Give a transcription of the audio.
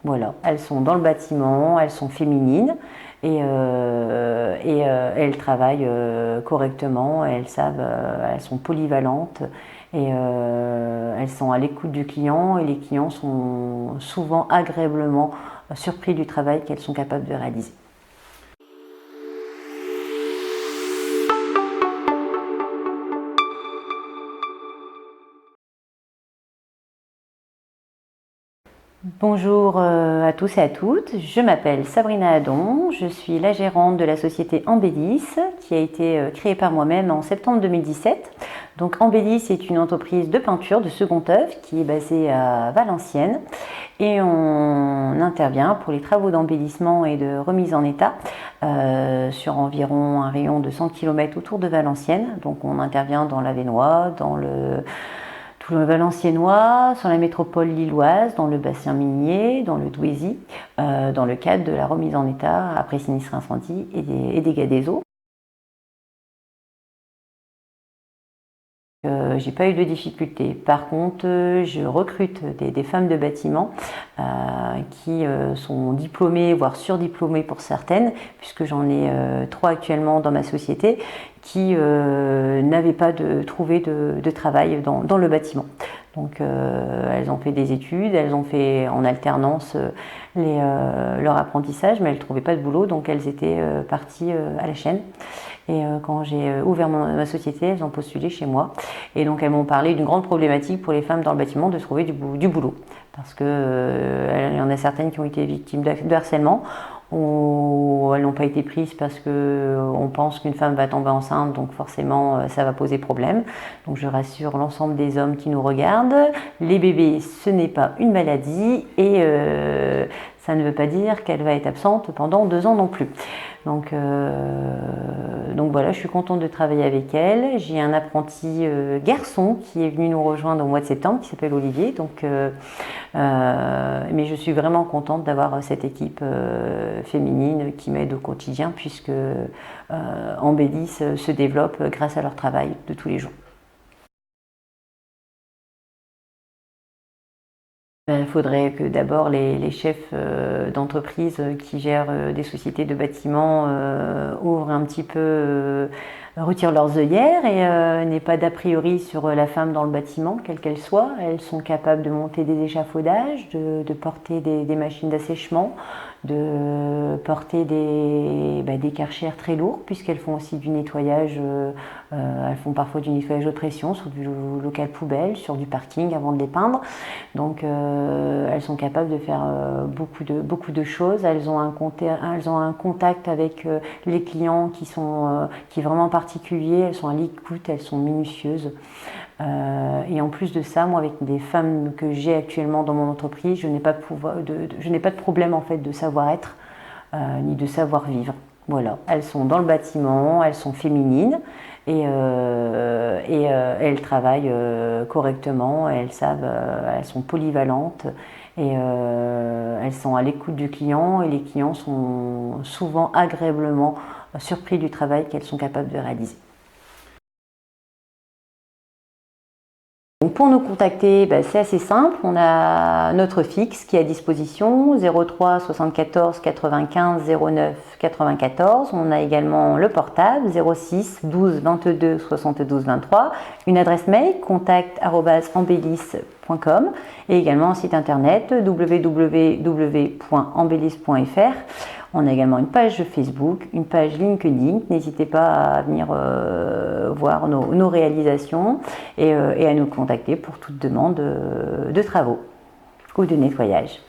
Voilà, elles sont dans le bâtiment, elles sont féminines et elles travaillent correctement, elles savent, elles sont polyvalentes et elles sont à l'écoute du client et les clients sont souvent agréablement surpris du travail qu'elles sont capables de réaliser. Bonjour à tous et à toutes, je m'appelle Sabrina Hadon, je suis la gérante de la société Embellis qui a été créée par moi-même en septembre 2017. Donc Embellis est une entreprise de peinture de second œuvre qui est basée à Valenciennes et on intervient pour les travaux d'embellissement et de remise en état sur environ un rayon de 100 km autour de Valenciennes. Donc on intervient dans l'Avesnois, dans le Valenciennois, sur la métropole lilloise, dans le bassin minier, dans le Douaisis, dans le cadre de la remise en état après sinistre incendie et dégâts des eaux. J'ai pas eu de difficultés. Par contre, je recrute des femmes de bâtiment qui sont diplômées, voire surdiplômées pour certaines, puisque j'en ai 3 actuellement dans ma société, qui n'avaient pas trouvé de travail dans le bâtiment. Donc elles ont fait des études, elles ont fait en alternance leur apprentissage, mais elles ne trouvaient pas de boulot, donc elles étaient parties à la chaîne. Et quand j'ai ouvert ma société, elles ont postulé chez moi. Et donc elles m'ont parlé d'une grande problématique pour les femmes dans le bâtiment de trouver du boulot. Parce qu'il y en a certaines qui ont été victimes de harcèlement, ou elles n'ont pas été prises parce qu'on pense qu'une femme va tomber enceinte, donc forcément ça va poser problème. Donc je rassure l'ensemble des hommes qui nous regardent, les bébés ce n'est pas une maladie et ça ne veut pas dire qu'elle va être absente pendant 2 ans non plus. Donc voilà, je suis contente de travailler avec elle. J'ai un apprenti garçon qui est venu nous rejoindre au mois de septembre, qui s'appelle Olivier. Mais je suis vraiment contente d'avoir cette équipe féminine qui m'aide au quotidien, puisque Embellis se développe grâce à leur travail de tous les jours. Il faudrait que d'abord les chefs d'entreprise qui gèrent des sociétés de bâtiments ouvrent un petit peu, retirent leurs œillères et n'aient pas d'a priori sur la femme dans le bâtiment, quelle qu'elle soit. Elles sont capables de monter des échafaudages, de porter des machines d'assèchement, de porter des karchers très lourds, puisqu'elles font aussi du nettoyage, elles font parfois du nettoyage de pression sur du local poubelle, sur du parking avant de les peindre. Donc elles sont capables de faire beaucoup de choses. Elles ont un contact avec les clients qui est vraiment particulier. Elles sont à l'écoute, elles sont minutieuses. Et en plus de ça, moi, avec des femmes que j'ai actuellement dans mon entreprise, je n'ai pas de problème en fait de savoir-être ni de savoir-vivre. Voilà, elles sont dans le bâtiment, elles sont féminines et elles travaillent correctement, elles savent, elles sont polyvalentes et elles sont à l'écoute du client et les clients sont souvent agréablement surpris du travail qu'elles sont capables de réaliser. Donc pour nous contacter, c'est assez simple, on a notre fixe qui est à disposition 03 74 95 09 94, on a également le portable 06 12 22 72 23, une adresse mail contact@embellis.com et également un site internet www.embellis.fr. On a également une page Facebook, une page LinkedIn. N'hésitez pas à venir voir nos réalisations et à nous contacter pour toute demande de travaux ou de nettoyage.